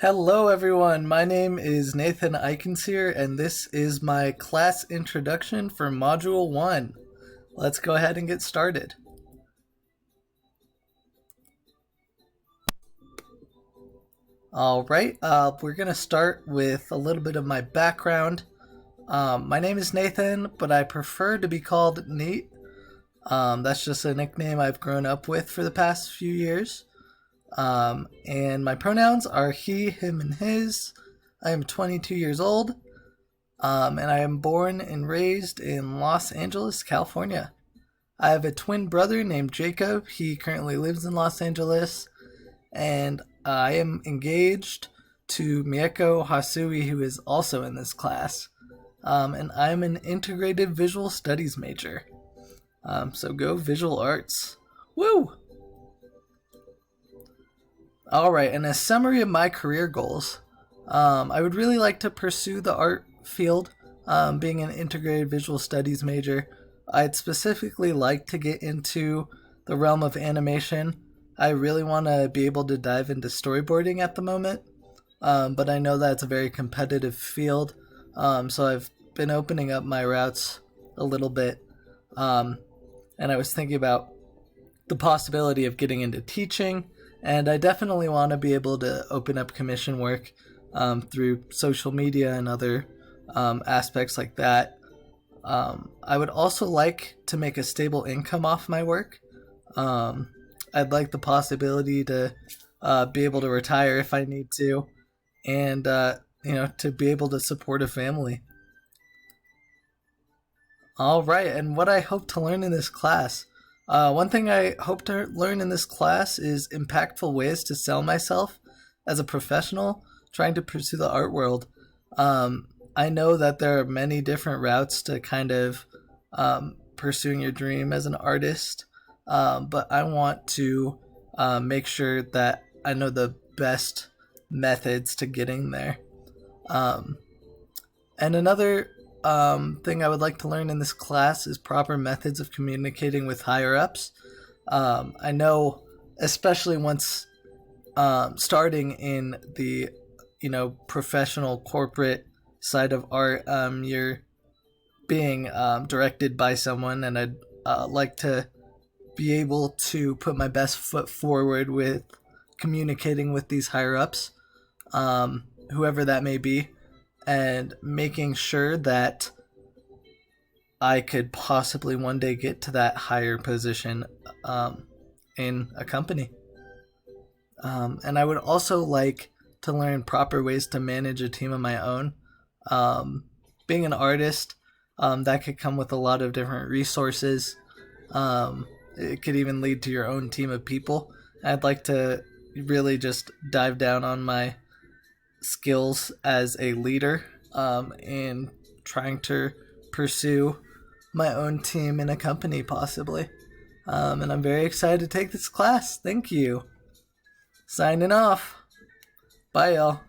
Hello everyone, my name is Nathan Eichenseer and this is my class introduction for Module 1. Let's go ahead and get started. Alright, we're going to start with a little bit of my background. My name is Nathan, but I prefer to be called Nate. That's just a nickname I've grown up with for the past few years. And my pronouns are he, him, and his. I am 22 years old, and I am born and raised in Los Angeles, California. I have a twin brother named Jacob. He currently lives in Los Angeles, and I am engaged to Mieko Hasui, who is also in this class. And I'm an integrated visual studies major. So go visual arts. Woo! Alright, and a summary of my career goals. I would really like to pursue the art field, being an integrated visual studies major. I'd specifically like to get into the realm of animation. I really want to be able to dive into storyboarding at the moment, but I know that's a very competitive field, so I've been opening up my routes a little bit, and I was thinking about the possibility of getting into teaching. And I definitely want to be able to open up commission work through social media and other aspects like that. I would also like to make a stable income off my work. I'd like the possibility to be able to retire if I need to, and to be able to support a family. All right, and what I hope to learn in this class. One thing I hope to learn in this class is impactful ways to sell myself as a professional trying to pursue the art world. I know that there are many different routes to kind of pursuing your dream as an artist, but I want to make sure that I know the best methods to getting there. And another thing I would like to learn in this class is proper methods of communicating with higher ups. I know, especially once starting in the professional corporate side of art, you're being directed by someone, and I'd like to be able to put my best foot forward with communicating with these higher ups, whoever that may be, and making sure that I could possibly one day get to that higher position in a company. And I would also like to learn proper ways to manage a team of my own. Being an artist, that could come with a lot of different resources. It could even lead to your own team of people. I'd like to really just dive down on my skills as a leader and trying to pursue my own team in a company possibly, and I'm very excited to take this class. Thank you. Signing off. Bye y'all.